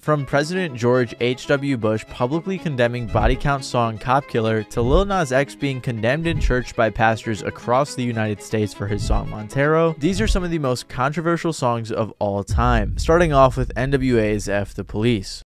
From President George H.W. Bush publicly condemning body count song Cop Killer to Lil Nas X being condemned in church by pastors across the United States for his song Montero, these are some of the most controversial songs of all time, starting off with NWA's F the Police.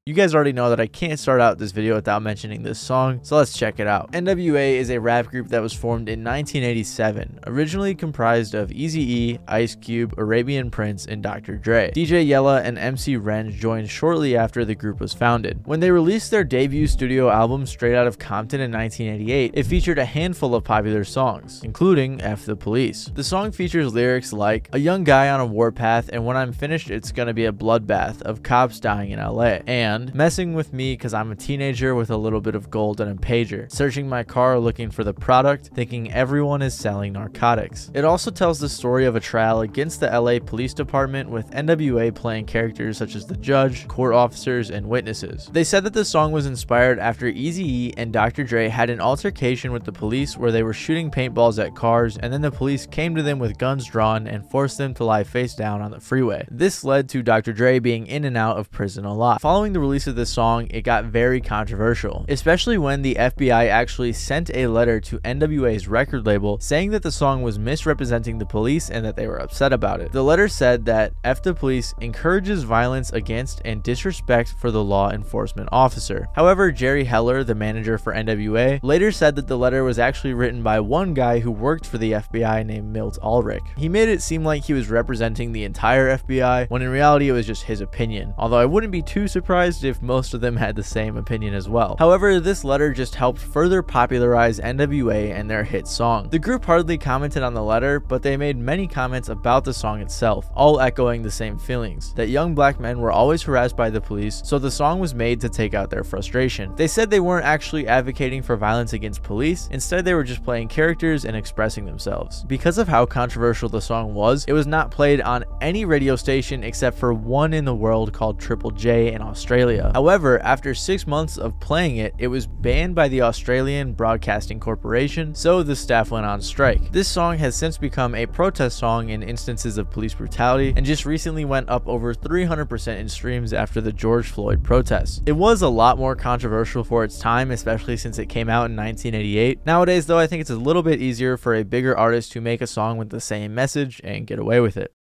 You guys already know that I can't start out this video without mentioning this song, so let's check it out. NWA is a rap group that was formed in 1987, originally comprised of Eazy-E, Ice Cube, Arabian Prince, and Dr. Dre. DJ Yella and MC Ren joined shortly after the group was founded. When they released their debut studio album Straight Outta Compton in 1988, it featured a handful of popular songs, including F the Police. The song features lyrics like, "A young guy on a warpath, and when I'm finished it's gonna be a bloodbath of cops dying in LA," and "Messing with me cause I'm a teenager with a little bit of gold and a pager, searching my car looking for the product, thinking everyone is selling narcotics." It also tells the story of a trial against the LA Police Department, with NWA playing characters such as the judge, court officers, and witnesses. They said that the song was inspired after Eazy-E and Dr. Dre had an altercation with the police where they were shooting paintballs at cars, and then the police came to them with guns drawn and forced them to lie face down on the freeway. This led to Dr. Dre being in and out of prison a lot. Following the release of this song, it got very controversial, especially when the FBI actually sent a letter to NWA's record label saying that the song was misrepresenting the police and that they were upset about it. The letter said that F the Police encourages violence against and disrespect for the law enforcement officer. However, Jerry Heller, the manager for NWA, later said that the letter was actually written by one guy who worked for the FBI named Milt Ulrich. He made it seem like he was representing the entire FBI, when in reality it was just his opinion, although I wouldn't be too surprised if most of them had the same opinion as well. However, this letter just helped further popularize NWA and their hit song. The group hardly commented on the letter, but they made many comments about the song itself, all echoing the same feelings, that young black men were always harassed by the police, so the song was made to take out their frustration. They said they weren't actually advocating for violence against police, instead they were just playing characters and expressing themselves. Because of how controversial the song was, it was not played on any radio station except for one in the world called Triple J in Australia. However, after 6 months of playing it, it was banned by the Australian Broadcasting Corporation, so the staff went on strike. This song has since become a protest song in instances of police brutality, and just recently went up over 300% in streams after the George Floyd protests. It was a lot more controversial for its time, especially since it came out in 1988. Nowadays though, I think it's a little bit easier for a bigger artist to make a song with the same message and get away with it.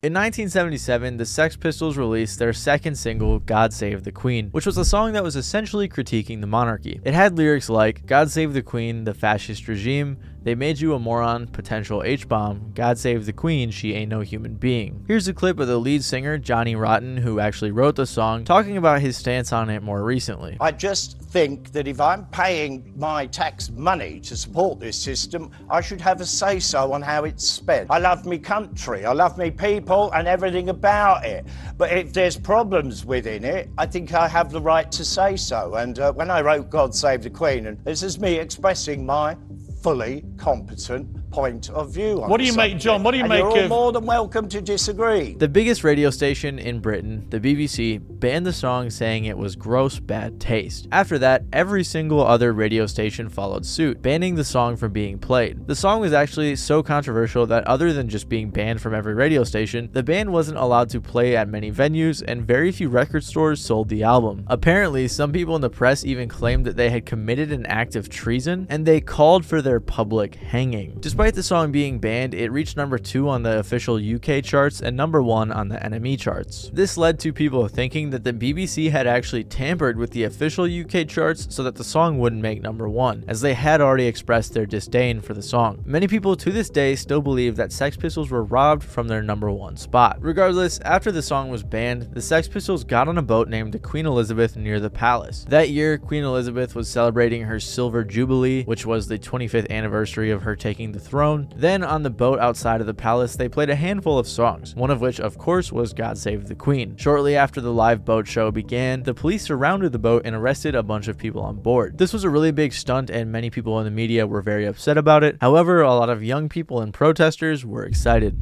In 1977, the Sex Pistols released their second single, God Save the Queen, which was a song that was essentially critiquing the monarchy. It had lyrics like, "God save the Queen, the fascist regime. They made you a moron, potential H-bomb. God save the Queen, she ain't no human being." Here's a clip of the lead singer, Johnny Rotten, who actually wrote the song, talking about his stance on it more recently. "I just think that if I'm paying my tax money to support this system, I should have a say-so on how it's spent. I love me country, I love me people and everything about it. But if there's problems within it, I think I have the right to say so." And when I wrote God Save the Queen, and this is me expressing my fully competent point of view on what do you make, John? What do you make of? You're all more than welcome to disagree. The biggest radio station in Britain, the BBC, banned the song, saying it was gross bad taste. After that, every single other radio station followed suit, banning the song from being played. The song was actually so controversial that other than just being banned from every radio station, the band wasn't allowed to play at many venues, and very few record stores sold the album. Apparently, some people in the press even claimed that they had committed an act of treason, and they called for their public hanging. Despite the song being banned, it reached number 2 on the official UK charts and number 1 on the NME charts. This led to people thinking that the BBC had actually tampered with the official UK charts so that the song wouldn't make number 1, as they had already expressed their disdain for the song. Many people to this day still believe that Sex Pistols were robbed from their number 1 spot. Regardless, after the song was banned, the Sex Pistols got on a boat named the Queen Elizabeth near the palace. That year, Queen Elizabeth was celebrating her Silver Jubilee, which was the 25th anniversary of her taking the throne. Then on the boat outside of the palace, they played a handful of songs, one of which of course was God Save the Queen. Shortly after the live boat show began, the police surrounded the boat and arrested a bunch of people on board. This was a really big stunt and many people in the media were very upset about it. However, a lot of young people and protesters were excited.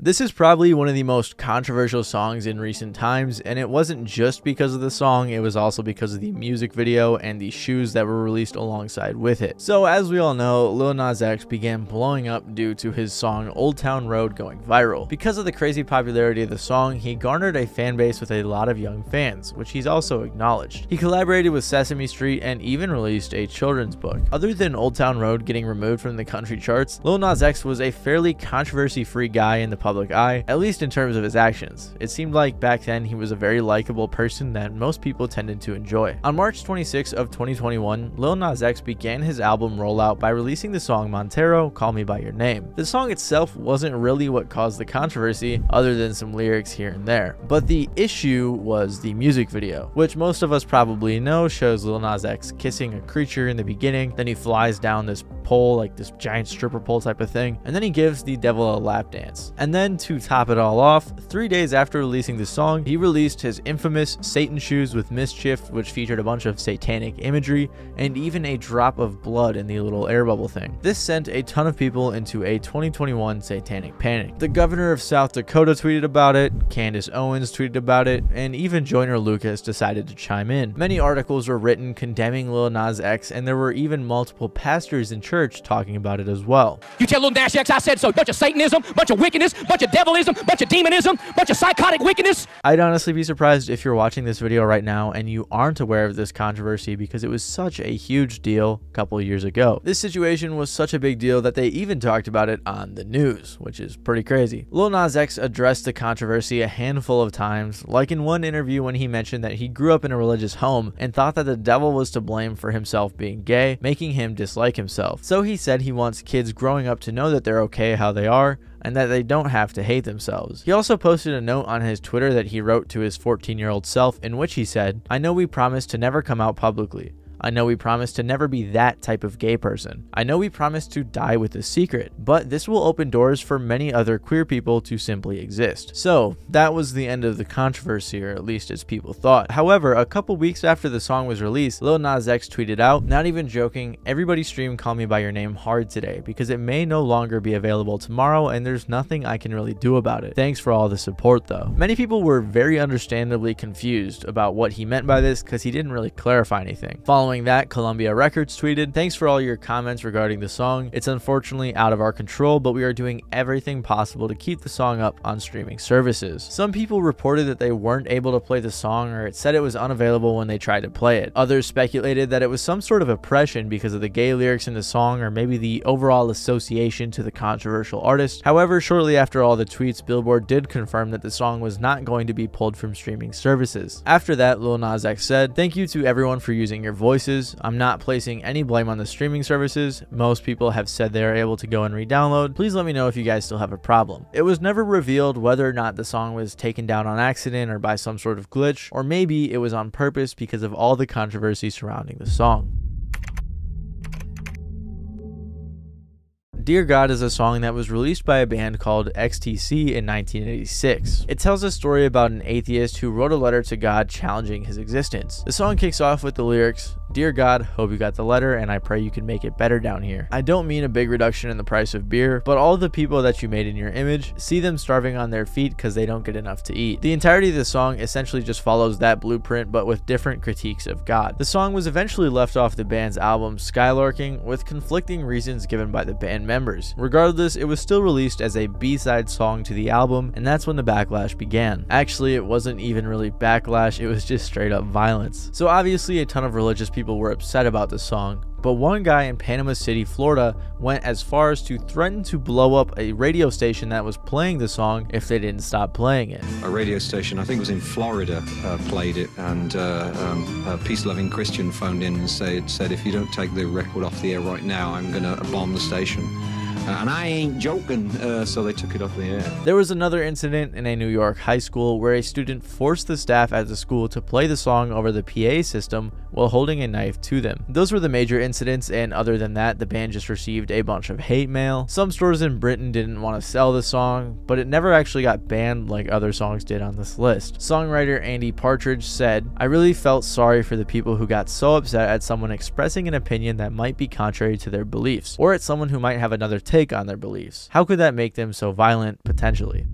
This is probably one of the most controversial songs in recent times, and it wasn't just because of the song, it was also because of the music video and the shoes that were released alongside with it. So as we all know, Lil Nas X began blowing up due to his song Old Town Road going viral. Because of the crazy popularity of the song, he garnered a fan base with a lot of young fans, which he's also acknowledged. He collaborated with Sesame Street and even released a children's book. Other than Old Town Road getting removed from the country charts, Lil Nas X was a fairly controversy-free guy in the public eye, at least in terms of his actions. It seemed like back then he was a very likable person that most people tended to enjoy. On March 26 of 2021, Lil Nas X began his album rollout by releasing the song Montero, Call Me By Your Name. The song itself wasn't really what caused the controversy, other than some lyrics here and there. But the issue was the music video, which most of us probably know shows Lil Nas X kissing a creature in the beginning, then he flies down this pole, like this giant stripper pole type of thing, and then he gives the devil a lap dance. And then to top it all off, 3 days after releasing the song, he released his infamous Satan Shoes with Mischief, which featured a bunch of satanic imagery and even a drop of blood in the little air bubble thing. This sent a ton of people into a 2021 satanic panic. The governor of South Dakota tweeted about it, Candace Owens tweeted about it, and even Joyner Lucas decided to chime in. Many articles were written condemning Lil Nas X, and there were even multiple pastors in church talking about it as well. You tell Lil Nas X I said so. Bunch of Satanism, bunch of wickedness, bunch of devilism, bunch of demonism, bunch of psychotic wickedness. I'd honestly be surprised if you're watching this video right now and you aren't aware of this controversy, because it was such a huge deal a couple of years ago. This situation was such a big deal that they even talked about it on the news, which is pretty crazy. Lil Nas X addressed the controversy a handful of times, like in one interview when he mentioned that he grew up in a religious home and thought that the devil was to blame for himself being gay, making him dislike himself. So he said he wants kids growing up to know that they're okay how they are, and that they don't have to hate themselves. He also posted a note on his Twitter that he wrote to his 14-year-old self, in which he said, "I know we promised to never come out publicly. I know we promised to never be that type of gay person. I know we promised to die with a secret, but this will open doors for many other queer people to simply exist." So that was the end of the controversy, or at least as people thought. However, a couple weeks after the song was released, Lil Nas X tweeted out, "Not even joking, everybody stream Call Me By Your Name hard today, because it may no longer be available tomorrow and there's nothing I can really do about it. Thanks for all the support though." Many people were very understandably confused about what he meant by this, because he didn't really clarify anything. Following that, Columbia Records tweeted, "Thanks for all your comments regarding the song. It's unfortunately out of our control, but we are doing everything possible to keep the song up on streaming services." Some people reported that they weren't able to play the song, or it said it was unavailable when they tried to play it. Others speculated that it was some sort of oppression because of the gay lyrics in the song, or maybe the overall association to the controversial artist. However, shortly after all the tweets, Billboard did confirm that the song was not going to be pulled from streaming services. After that, Lil Nas X said, "Thank you to everyone for using your voices. I'm not placing any blame on the streaming services. Most people have said they are able to go and re-download. Please let me know if you guys still have a problem." It was never revealed whether or not the song was taken down on accident or by some sort of glitch, or maybe it was on purpose because of all the controversy surrounding the song. Dear God is a song that was released by a band called XTC in 1986. It tells a story about an atheist who wrote a letter to God challenging his existence. The song kicks off with the lyrics, "Dear God, hope you got the letter, and I pray you can make it better down here. I don't mean a big reduction in the price of beer, but all the people that you made in your image, see them starving on their feet because they don't get enough to eat." The entirety of the song essentially just follows that blueprint, but with different critiques of God. The song was eventually left off the band's album Skylarking, with conflicting reasons given by the band members. Regardless, it was still released as a B-side song to the album, and that's when the backlash began. Actually, it wasn't even really backlash, it was just straight up violence. So obviously a ton of religious people were upset about the song, but one guy in Panama City, Florida went as far as to threaten to blow up a radio station that was playing the song if they didn't stop playing it. A radio station, I think it was in Florida, played it, and a peace-loving Christian phoned in and said, "If you don't take the record off the air right now, I'm going to bomb the station." And I ain't joking, so they took it off the air. There was another incident in a New York high school where a student forced the staff at the school to play the song over the PA system while holding a knife to them. Those were the major incidents, and other than that, the band just received a bunch of hate mail. Some stores in Britain didn't want to sell the song, but it never actually got banned like other songs did on this list. Songwriter Andy Partridge said, "I really felt sorry for the people who got so upset at someone expressing an opinion that might be contrary to their beliefs, or at someone who might have another take on their beliefs. How could that make them so violent, potentially?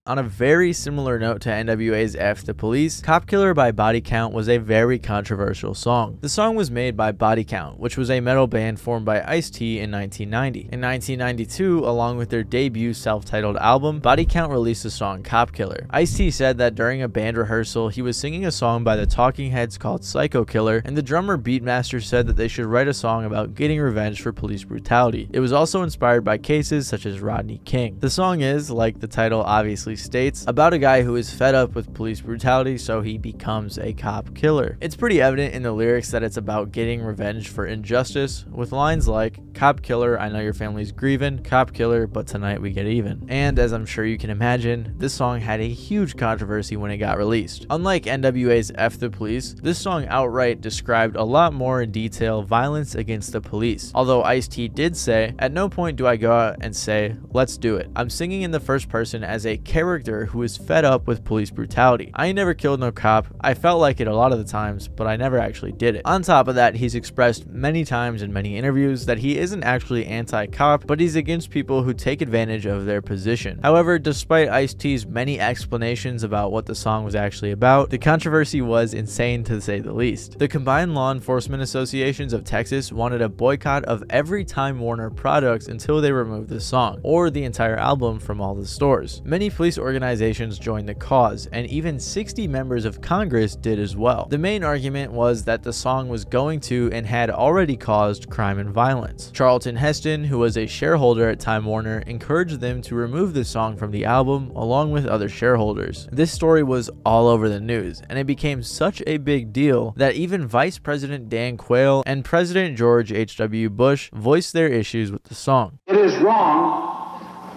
On a very similar note to NWA's F the Police, Cop Killer by Body Count was a very controversial song. The song was made by Body Count, which was a metal band formed by Ice-T in 1990. In 1992, along with their debut self-titled album, Body Count released the song Cop Killer. Ice-T said that during a band rehearsal, he was singing a song by the Talking Heads called Psycho Killer, and the drummer Beatmaster said that they should write a song about getting revenge for police brutality. It was also inspired by cases such as Rodney King. The song is, like the title obviously states, about a guy who is fed up with police brutality, so he becomes a cop killer. It's pretty evident in the lyrics that it's about getting revenge for injustice, with lines like, "Cop killer, I know your family's grieving, cop killer, but tonight we get even." And as I'm sure you can imagine, this song had a huge controversy when it got released. Unlike NWA's F the Police, this song outright described a lot more in detail violence against the police. Although Ice-T did say, "At no point do I go out and say, let's do it. I'm singing in the first person as a character who is fed up with police brutality. I ain't never killed no cop. I felt like it a lot of the times, but I never actually did it." On top of that, he's expressed many times in many interviews that he isn't actually anti-cop, but he's against people who take advantage of their position. However, despite Ice-T's many explanations about what the song was actually about, the controversy was insane to say the least. The combined law enforcement associations of Texas wanted a boycott of every Time Warner product until they removed the song, or the entire album, from all the stores. Many police organizations joined the cause, and even 60 members of Congress did as well. The main argument was that the song was going to and had already caused crime and violence. Charlton Heston, who was a shareholder at Time Warner, encouraged them to remove the song from the album along with other shareholders. This story was all over the news, and it became such a big deal that even Vice President Dan Quayle and President George H.W. Bush voiced their issues with the song. It is wrong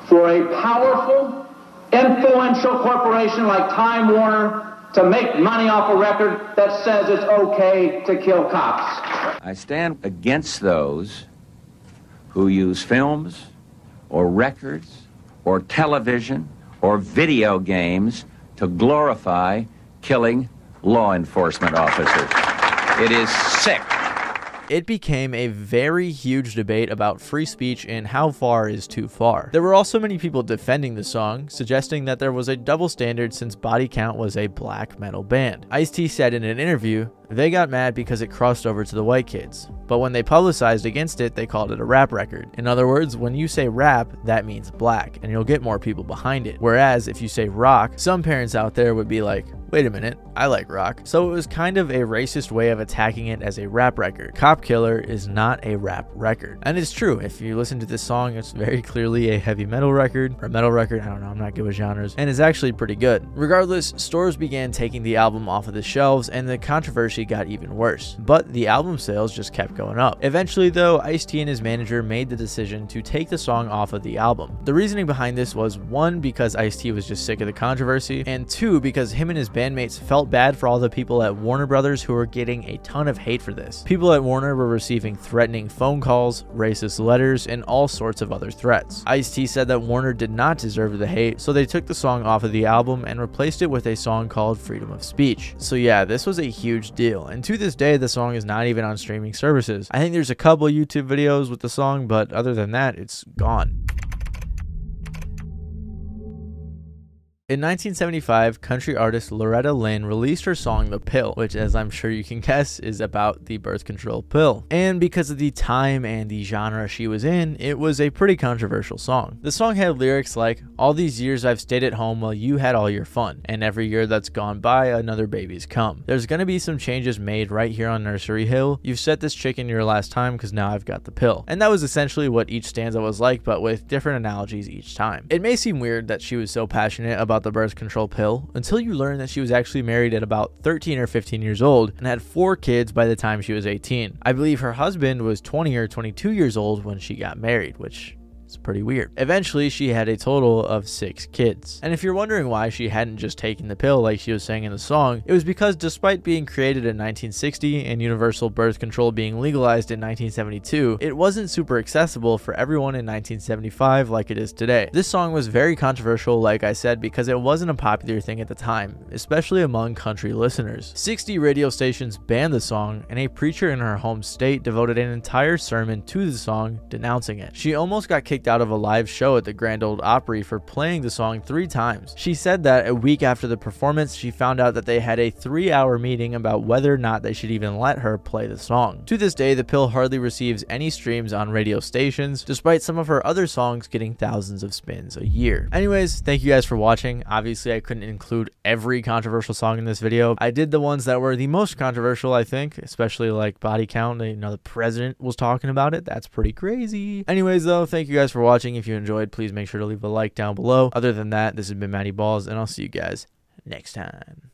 for a powerful, influential corporation like Time Warner to make money off a record that says it's okay to kill cops. I stand against those who use films or records or television or video games to glorify killing law enforcement officers. It is sick. It became a very huge debate about free speech and how far is too far. There were also many people defending the song, suggesting that there was a double standard since Body Count was a black metal band. Ice-T said in an interview, "They got mad because it crossed over to the white kids, but when they publicized against it, they called it a rap record. In other words, when you say rap, that means black, and you'll get more people behind it. Whereas if you say rock, some parents out there would be like, wait a minute, I like rock." So it was kind of a racist way of attacking it as a rap record. Cop Killer is not a rap record. And it's true, if you listen to this song, it's very clearly a heavy metal record, or metal record, I don't know, I'm not good with genres, and it's actually pretty good. Regardless, stores began taking the album off of the shelves, and the controversy got even worse. But the album sales just kept going up. Eventually though, Ice-T and his manager made the decision to take the song off of the album. The reasoning behind this was, one, because Ice-T was just sick of the controversy, and two, because him and his bandmates felt bad for all the people at Warner Brothers who were getting a ton of hate for this. People at Warner were receiving threatening phone calls, racist letters, and all sorts of other threats. Ice-T said that Warner did not deserve the hate, so they took the song off of the album and replaced it with a song called Freedom of Speech. So yeah, this was a huge deal, and to this day the song is not even on streaming services. I think there's a couple YouTube videos with the song, but other than that, it's gone. In 1975, country artist Loretta Lynn released her song The Pill, which, as I'm sure you can guess, is about the birth control pill. And because of the time and the genre she was in, it was a pretty controversial song. The song had lyrics like, "All these years I've stayed at home while you had all your fun, and every year that's gone by, another baby's come. There's gonna be some changes made right here on Nursery Hill. You've set this chicken your last time because now I've got the pill." And that was essentially what each stanza was like, but with different analogies each time. It may seem weird that she was so passionate about the birth control pill until you learn that she was actually married at about 13 or 15 years old and had 4 kids by the time she was 18. I believe her husband was 20 or 22 years old when she got married, which It's pretty weird. Eventually, she had a total of 6 kids. And if you're wondering why she hadn't just taken the pill like she was saying in the song, it was because despite being created in 1960 and universal birth control being legalized in 1972, it wasn't super accessible for everyone in 1975 like it is today. This song was very controversial, like I said, because it wasn't a popular thing at the time, especially among country listeners. 60 radio stations banned the song, and a preacher in her home state devoted an entire sermon to the song, denouncing it. She almost got kicked out of a live show at the Grand Ole Opry for playing the song 3 times. She said that a week after the performance, she found out that they had a 3-hour meeting about whether or not they should even let her play the song. To this day, the pill hardly receives any streams on radio stations, despite some of her other songs getting thousands of spins a year. Anyways, thank you guys for watching. Obviously, I couldn't include every controversial song in this video. I did the ones that were the most controversial, I think, especially like body count. You know, the president was talking about it. That's pretty crazy. Anyways, though, thank you guys for watching. If you enjoyed, please make sure to leave a like down below. Other than that, this has been Matty Balls, and I'll see you guys next time.